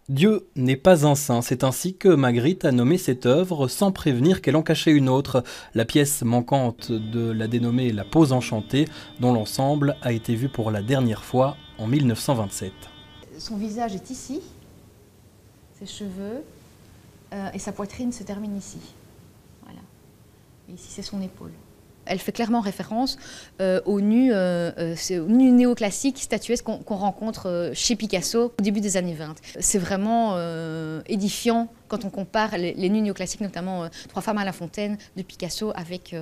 Dieu n'est pas un saint, c'est ainsi que Magritte a nommé cette œuvre sans prévenir qu'elle en cachait une autre, la pièce manquante de la dénommée La Pose enchantée, dont l'ensemble a été vu pour la dernière fois en 1927. Son visage est ici, ses cheveux, et sa poitrine se termine ici. Voilà. Et ici, c'est son épaule. Elle fait clairement référence au nu néoclassique statuesque qu'on rencontre chez Picasso au début des années 20. C'est vraiment édifiant quand on compare les nus néoclassiques, notamment Trois femmes à la fontaine de Picasso avec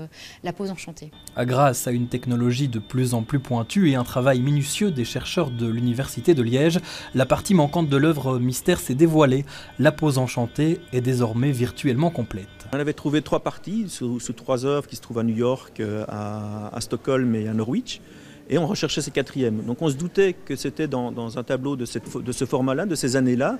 La Pose enchantée. Grâce à une technologie de plus en plus pointue et un travail minutieux des chercheurs de l'Université de Liège, la partie manquante de l'œuvre mystère s'est dévoilée. La Pose enchantée est désormais virtuellement complète. On avait trouvé 3 parties sous 3 œuvres qui se trouvent à New York, à Stockholm et à Norwich. Et on recherchait ces 4e. Donc on se doutait que c'était dans un tableau de ce format-là, de ces années-là.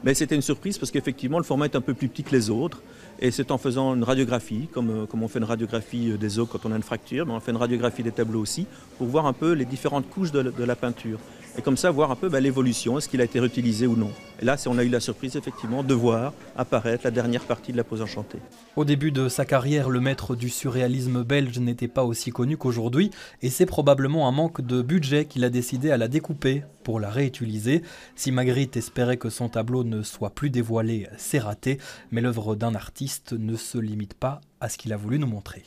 Mais c'était une surprise parce qu'effectivement le format est un peu plus petit que les autres. Et c'est en faisant une radiographie, comme on fait une radiographie des os quand on a une fracture, mais on fait une radiographie des tableaux aussi, pour voir un peu les différentes couches de la peinture. Et comme ça, voir un peu l'évolution, est-ce qu'il a été réutilisé ou non. Et là, on a eu la surprise, effectivement, de voir apparaître la dernière partie de La Pose enchantée. Au début de sa carrière, le maître du surréalisme belge n'était pas aussi connu qu'aujourd'hui, et c'est probablement un manque de budget qu'il a décidé à la découper pour la réutiliser. Si Magritte espérait que son tableau ne soit plus dévoilé, c'est raté, mais l'œuvre d'un artiste ne se limite pas à ce qu'il a voulu nous montrer.